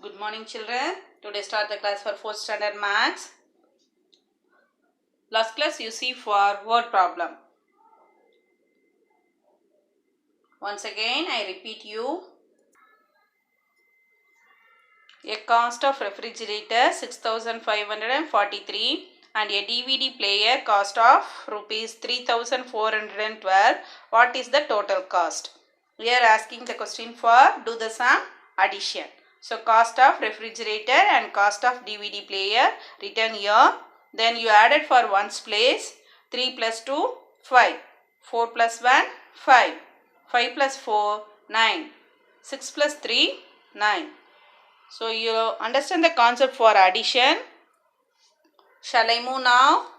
Good morning, children. Today start the class for 4th standard maths. Last class you see for word problem. Once again I repeat you. A cost of refrigerator 6,543 and a DVD player cost of rupees 3,412. What is the total cost? We are asking the question for do the sum addition. So cost of refrigerator and cost of DVD player written here. Then you added for ones place 3 plus 2 5, 4 plus 1 5, 5 plus 4 9, 6 plus 3 9. So you understand the concept for addition. Shall I move now?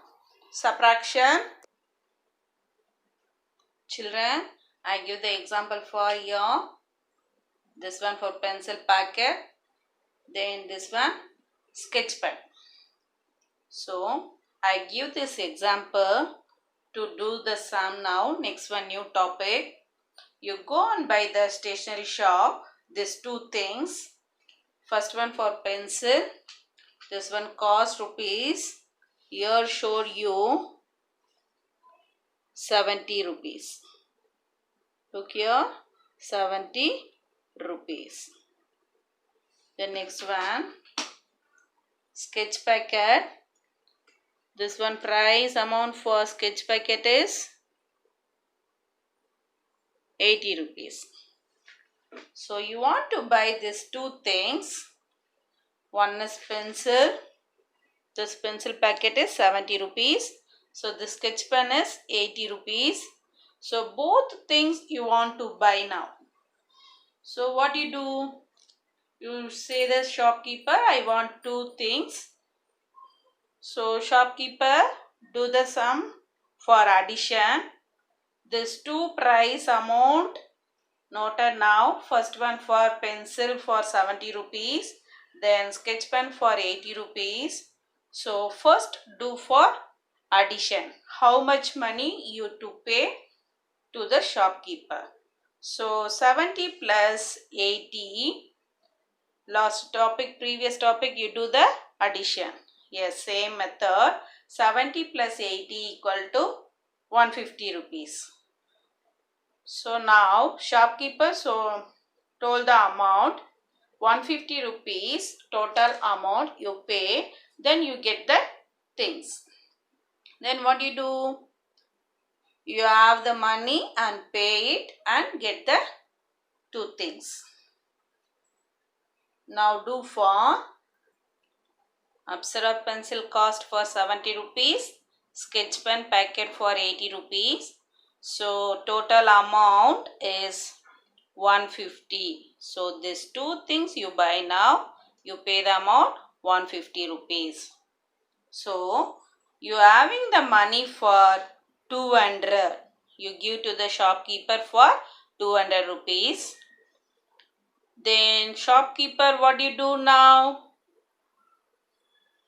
Subtraction. Children, I give the example for here. This one for pencil packet. Then this one sketch pen. So I give this example to do the sum now. Next one new topic. You go and buy the stationery shop. These two things. First one for pencil. This one cost rupees. Here showed you 70 rupees. Look here, 70 rupees. The next one, sketch packet. This one price amount for sketch packet is 80 rupees. So you want to buy these two things. One is pencil. This pencil packet is 70 rupees. So this sketch pen is 80 rupees. So both things you want to buy now. So what you do? You say the shopkeeper, I want two things. So shopkeeper, do the sum for addition. This two price amount noted now. First one for pencil for 70 rupees. Then sketch pen for 80 rupees. So first do for addition. How much money you to pay to the shopkeeper? So 70 plus 80. Last topic, previous topic, you do the addition. Yes, same method. 70 plus 80 equal to 150 rupees. So now shopkeeper told the amount 150 rupees total amount you pay. Then you get the things. Then what you do? You have the money and pay it and get the two things. Now do for Apsara pencil cost for 70 rupees. Sketch pen packet for 80 rupees. So total amount is 150. So these two things you buy now. You pay the amount 150 rupees. So you having the money for 200. You give to the shopkeeper for 200 rupees. Then shopkeeper, what do you do now?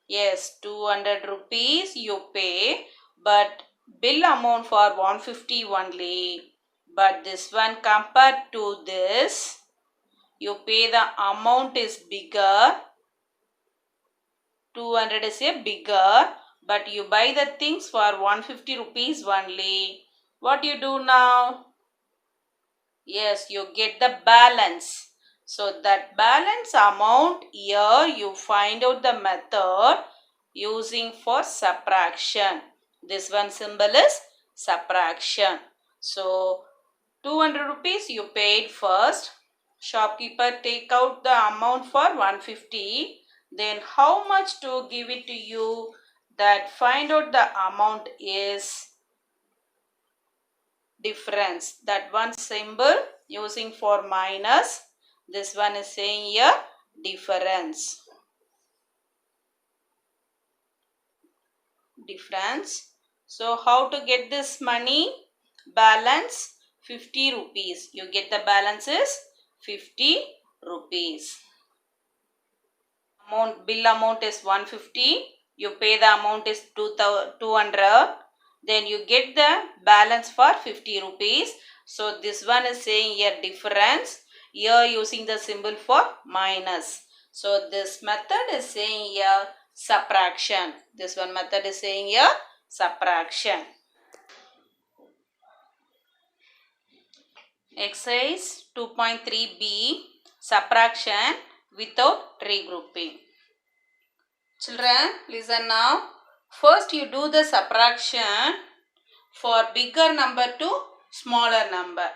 Yes, 200 rupees you pay, but bill amount for 150 only. But this one compared to this, you pay the amount is bigger. 200 is a bigger, but you buy the things for 150 rupees only. What you do now? Yes, you get the balance. So that balance amount here you find out the method using for subtraction. This one symbol is subtraction. So 200 rupees you paid first. Shopkeeper take out the amount for 150. Then how much to give it to you? That find out the amount is difference. That one symbol using for minus. This one is saying here difference. Difference. So how to get this money? Balance 50 rupees. You get the balance is 50 rupees. Bill amount is 150. You pay the amount is 200. Then you get the balance for 50 rupees. So this one is saying here difference. Here using the symbol for minus. So this method is saying here subtraction. This one method is saying here subtraction. Exercise 2.3b, subtraction without regrouping. Children, listen now. First you do the subtraction for bigger number to smaller number.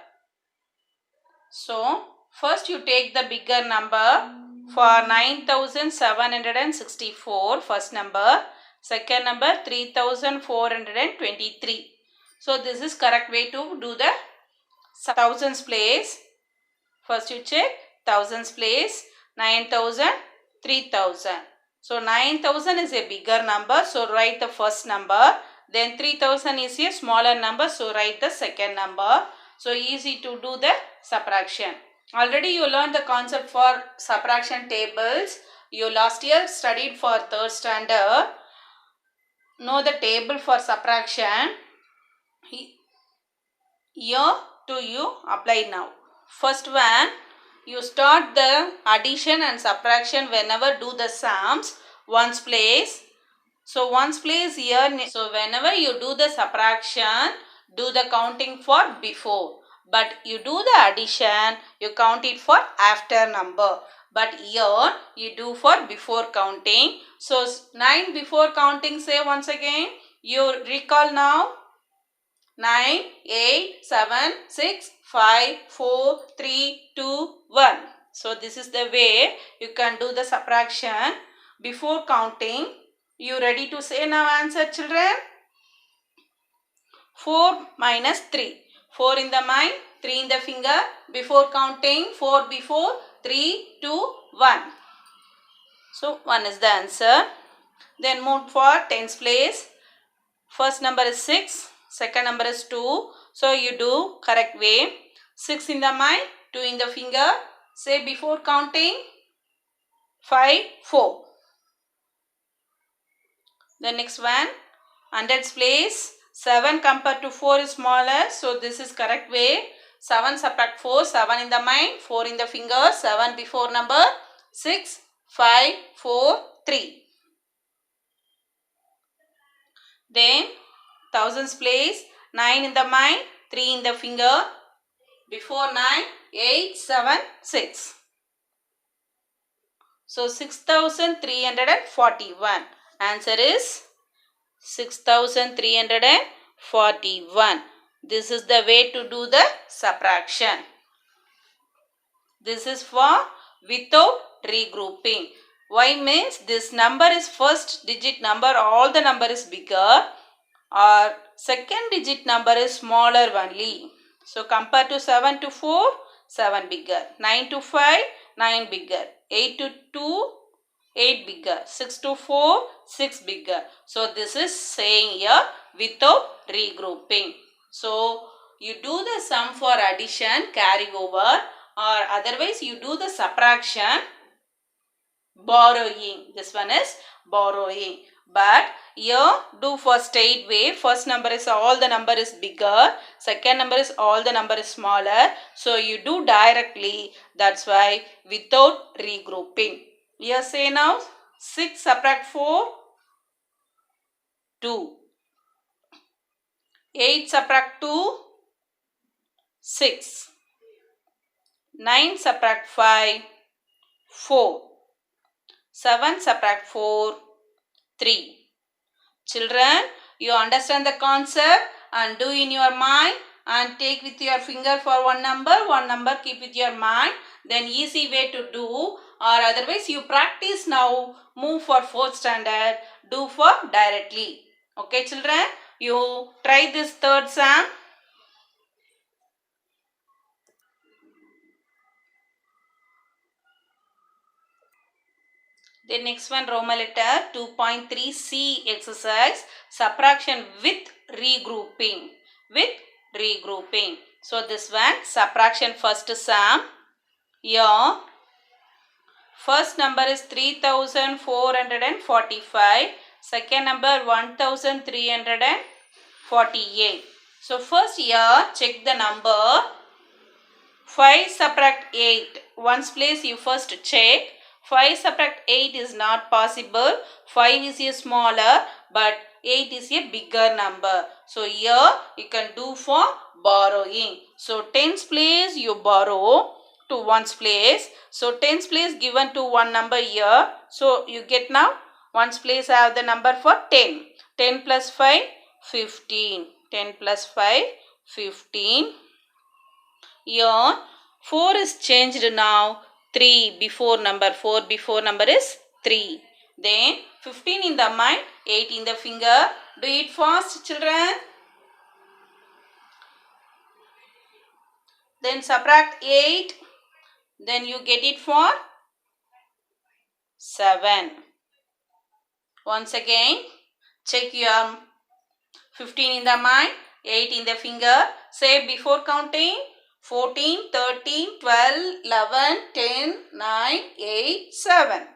So, first you take the bigger number for 9764, first number. Second number 3423. So, this is correct way to do the thousands place. First you check thousands place, 9000, 3000. So 9000 is a bigger number, so write the first number. Then 3000 is a smaller number, so write the second number. So easy to do the subtraction. Already you learned the concept for subtraction tables. You last year studied for 3rd standard. Know the table for subtraction. Here to you apply now. First one, you start the addition and subtraction whenever do the sums ones place. So ones place here. So whenever you do the subtraction, do the counting for before. But you do the addition, you count it for after number. But here you do for before counting. So 9 before counting, say once again. You recall now. 9, 8, 7, 6, 5, 4, 3, 2, 1. So this is the way you can do the subtraction before counting. You ready to say now answer, children? 4 minus 3. 4 in the mind, 3 in the finger. Before counting, 4 before, 3, 2, 1. So 1 is the answer. Then move for tens place. First number is 6. Second number is 2. So you do correct way. 6 in the mind, 2 in the finger. Say before counting, 5, 4. The next one, hundreds place. 7 compared to 4 is smaller. So this is correct way. 7 subtract 4. 7 in the mind, 4 in the finger. 7 before number, 6, 5, 4, 3. Then thousands place, 9 in the mind, 3 in the finger. Before 9, 8, 7, 6. So 6341. Answer is 6341. This is the way to do the subtraction. This is for without regrouping. Why means this number is first digit number, all the number is bigger, or second digit number is smaller only. So compare to 7 to 4, 7 bigger. 9 to 5, 9 bigger. 8 to 2, 8 bigger. 6 to 4, 6 bigger. So this is saying here without regrouping. So you do the sum for addition, carry over, or otherwise you do the subtraction, borrowing. This one is borrowing. But here do for straight way. First number is all the number is bigger. Second number is all the number is smaller. So you do directly. That's why without regrouping. Here say now 6 subtract 4, 2. 8 subtract 2, 6. 9 subtract 5, 4. 7 subtract 4, 3. Children, you understand the concept and do in your mind and take with your finger for one number keep with your mind. Then easy way to do, or otherwise you practice now, move for 4th standard, do for directly. Okay children, you try this third sum. The next one, Roman letter 2.3c exercise, subtraction with regrouping. With regrouping. So this one, subtraction first sum. Here, first number is 3445. Second number 1348. So first here, check the number. 5 subtract 8. Ones place you first check. 5 subtract 8 is not possible. 5 is a smaller, but 8 is a bigger number. So here you can do for borrowing. So tens place you borrow to ones place. So tens place given to one number here. So you get now ones place have the number for 10. 10 plus 5, 15. 10 plus 5, 15. Here 4 is changed now. 3 before number. 4 before number is 3. Then 15 in the mind, 8 in the finger. Do it fast, children. Then subtract 8. Then you get it for 7. Once again, check your 15 in the mind, 8 in the finger. Say before counting 14, 13, 12, 11, 10, 9, 8, 7.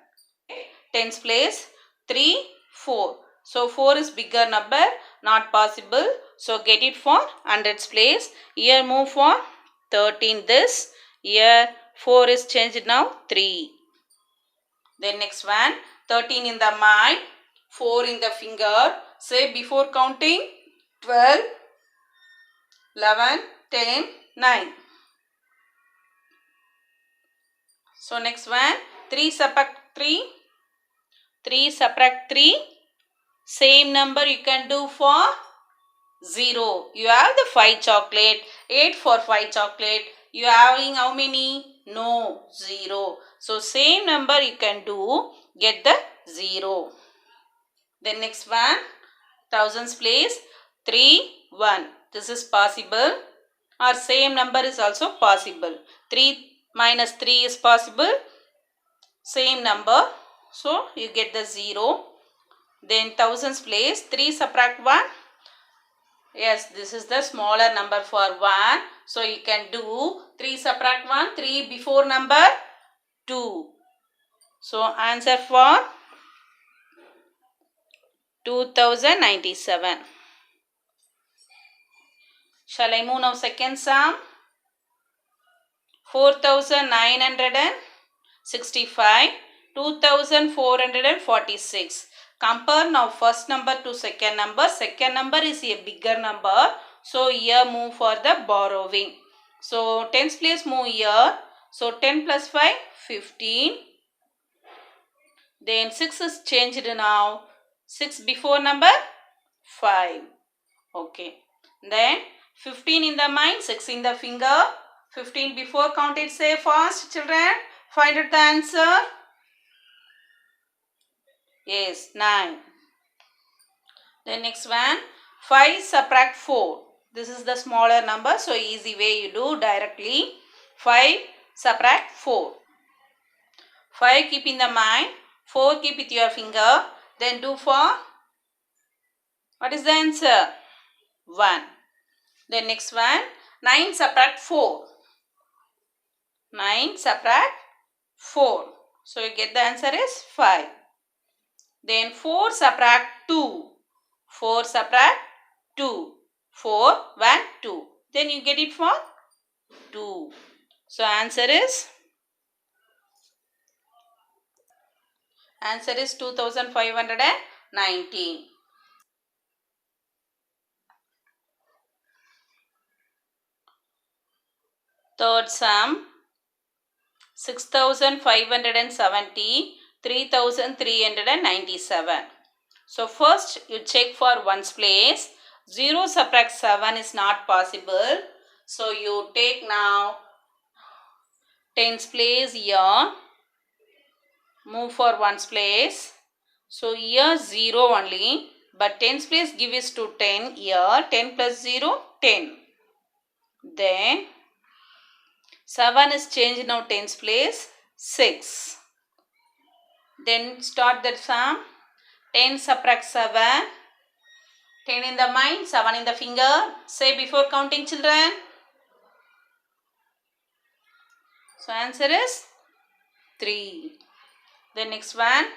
Tens place 3, 4. So 4 is bigger number, not possible. So get it for hundreds place. Here move for 13 this. Here 4 is changed now 3. Then next one 13 in the mind, 4 in the finger. Say before counting 12, 11, 10, 9. So next one 3 subtract 3. 3 subtract 3. Same number you can do for 0. You have the 5 chocolate. 8 for 5 chocolate. You are having how many? No, 0. So same number you can do. Get the 0. Then next one, thousands place 3, 1. This is possible. Or same number is also possible. 3 minus 3 is possible. Same number. So you get the 0. Then thousands place 3 subtract 1. Yes, this is the smaller number for 1. So you can do 3 subtract 1. 3 before number 2. So answer for 2097. Shall I move now second sum? 4965, 2446. Compare now first number to second number. Second number is a bigger number. So here move for the borrowing. So tens place move here. So 10 plus 5, 15. Then 6 is changed now. 6 before number 5. Okay. Then 15 in the mind, 6 in the finger. 15 before count it. Say fast children. Find out the answer. Yes, 9. Then next one. 5 subtract 4. This is the smaller number. So easy way you do directly. 5 subtract 4. 5 keep in the mind. 4 keep with your finger. Then do for. What is the answer? 1. Then next one. 9 subtract 4. 9 subtract 4. So you get the answer is 5. Then 4 subtract 2. 4 subtract 2. 4, 1, 2. Then you get it for 2. So answer is 2519. Third sum 6570, 3397. So first you check for ones place. 0 subtract 7 is not possible. So you take now tens place here. Move for ones place. So here 0 only. But tens place give is to 10 here. 10 plus 0, 10. Then 7 is changed now tens place 6. Then start the sum. 10 subtract 7. 10 in the mind, 7 in the finger. Say before counting children. So answer is 3. The next one.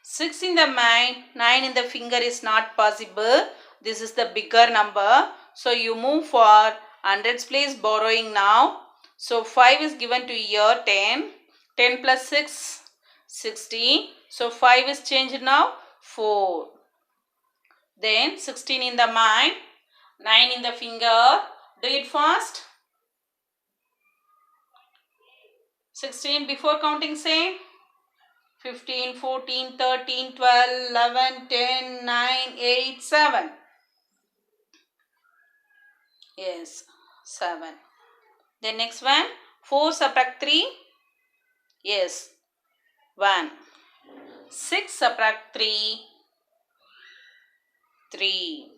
6 in the mind, 9 in the finger is not possible. This is the bigger number. So you move for hundreds place borrowing now. So 5 is given to here 10. 10 plus 6, 16. So 5 is changed now 4. Then 16 in the mind, 9 in the finger. Do it fast. 16 before counting say 15, 14, 13, 12, 11, 10, 9, 8, 7. Yes, 7. Then next one, 4 subtract 3. Yes, 1. 6 subtract 3. 3.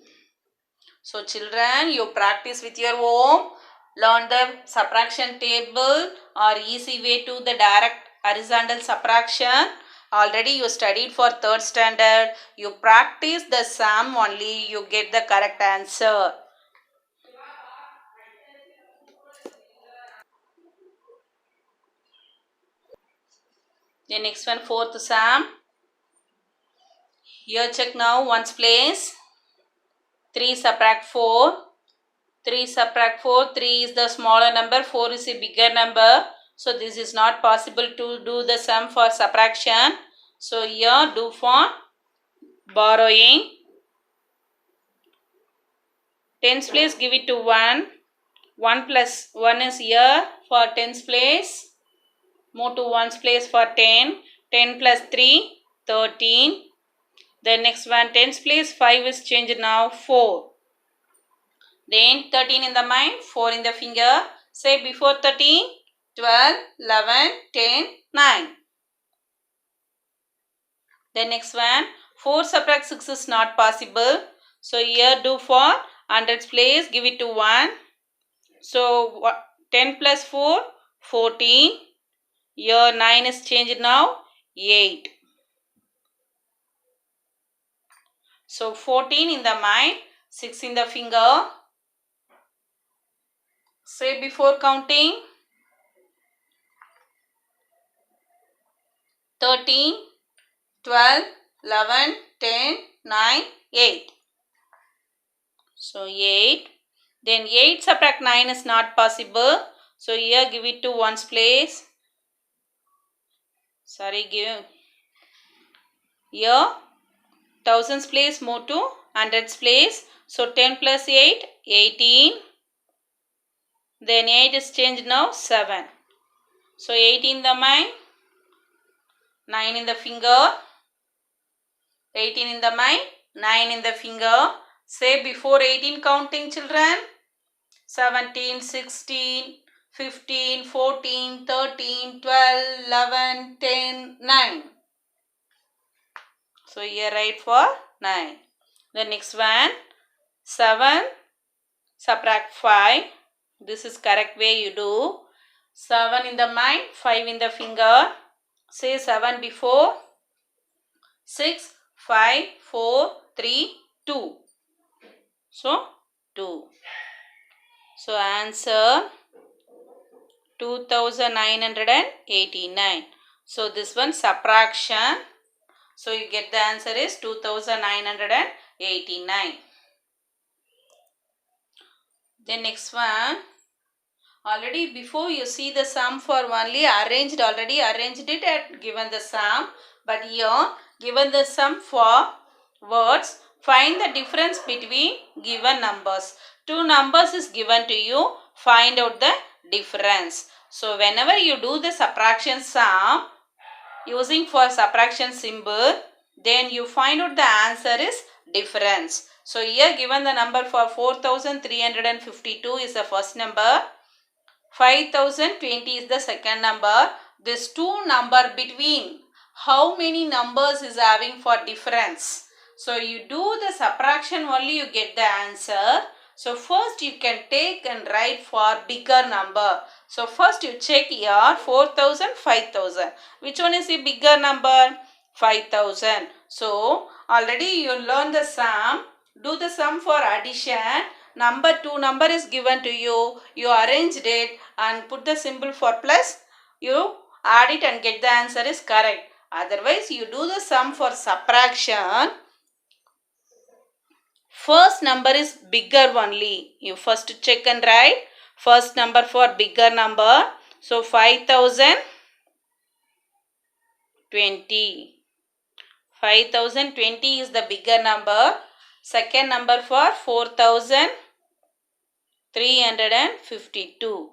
So children, you practice with your home. Learn the subtraction table or easy way to the direct horizontal subtraction. Already you studied for 3rd standard. You practice the sum only. You get the correct answer. The next one, 4th sum. Here check now ones place. 3 subtract 4. 3 subtract 4. 3 is the smaller number. 4 is a bigger number. So this is not possible to do the sum for subtraction. So here do for borrowing. Tens place give it to 1. 1 plus 1 is here for tens place. Move to ones place for 10. 10 plus 3, 13. The next one, tens place 5 is changed now 4. Then 13 in the mind, 4 in the finger. Say before 13, 12, 11, 10, 9. The next one, 4 subtract 6 is not possible. So here do for hundreds place, give it to 1. So 10 plus 4, 14. Here 9 is changed now, 8. So 14 in the mind, 6 in the finger. Say before counting 13, 12, 11, 10, 9, 8. So 8. Then 8 subtract 9 is not possible. So here give it to ones place. Give here thousands place, move to hundreds place. So 10 plus 8, 18. Then 8 is changed now 7. So 8 in the mind, 9 in the finger. 18 in the mind, 9 in the finger. Say before 18 counting children. 17, 16, 15, 14, 13, 12, 11, 10, 9. So here write for 9. The next one, 7 subtract 5. This is correct way you do. 7 in the mind, 5 in the finger. Say 7 before. 6, 5, 4, 3, 2. So 2. So answer 2989. So this one subtraction. So you get the answer is 2989. The next one. Already before you see the sum for only arranged it and given the sum. But here given the sum for words, find the difference between given numbers. 2 numbers is given to you, find out the difference. So whenever you do the subtraction sum using for subtraction symbol, then you find out the answer is difference. So here given the number for 4352 is the first number. 5020 is the second number. This 2 number between how many numbers is having for difference. So you do the subtraction only you get the answer. So first you can take and write for bigger number. So first you check here 4000, 5000. Which one is the bigger number? 5000. So already you learn the sum. Do the sum for addition. Number 2 number is given to you. You arranged it and put the symbol for plus. You add it and get the answer is correct. Otherwise you do the sum for subtraction. First number is bigger only. You first check and write first number for bigger number. So 5020 20. 5020 is the bigger number. Second number for 4352.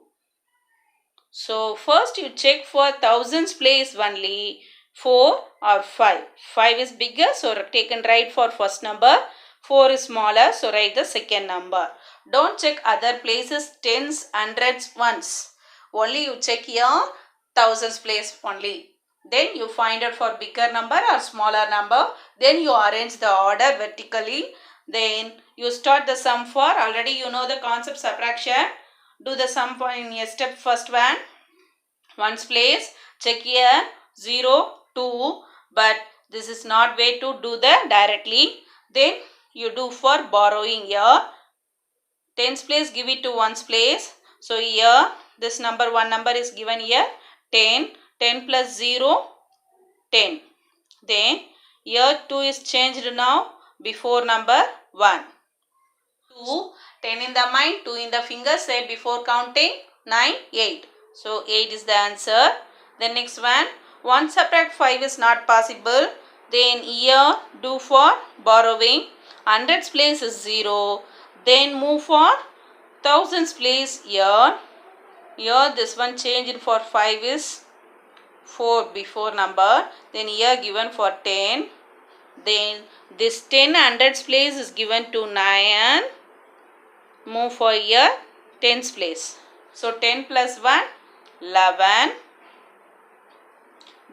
So first you check for thousands place only 4 or 5. 5 is bigger, so taken right for first number. 4 is smaller, so write the second number. Don't check other places, tens, hundreds, ones. Only you check here thousands place only. Then you find out for bigger number or smaller number. Then you arrange the order vertically. Then you start the sum for, already you know the concept subtraction. Do the sum for in a step first one. Ones place, check here 0, 2, but this is not way to do the directly. Then you do for borrowing here. Tens place, give it to ones place. So here this number, one number is given here 10. 10 plus 0, 10. Then here 2 is changed now before number 1. 2, 10 in the mind, 2 in the finger, say before counting 9, 8. So 8 is the answer. The next one, 1 subtract 5 is not possible. Then here do for borrowing. Hundreds place is 0. Then move for thousands place here. Here this one changed for 5 is 4 before number. Then here given for 10. Then this 10 hundreds place is given to 9. Move for here tens place. So 10 plus 1, 11.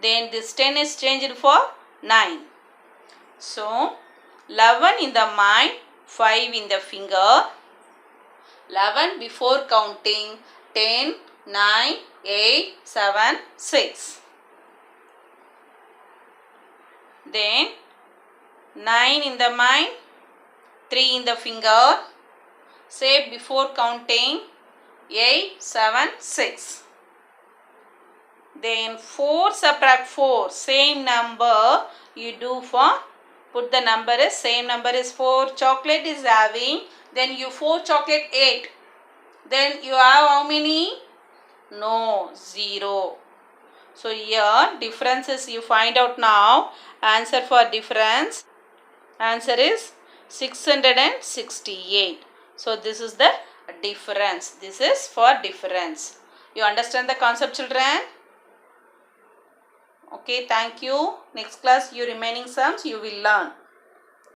Then this 10 is changed for 9. So 11 in the mind, 5 in the finger. 11 before counting 10, 9, 8, 7, 6. Then 9 in the mind, 3 in the finger. Say before counting 8, 7, 6. Then 4 subtract 4, same number you do for, put the number as same number is 4 chocolate is having, then you 4 chocolate 8. Then you have how many? No, 0. So here differences you find out now. Answer for difference. Answer is 668. So this is the difference. This is for difference. You understand the concept, children? Okay, thank you. Next class, you remaining sums you will learn.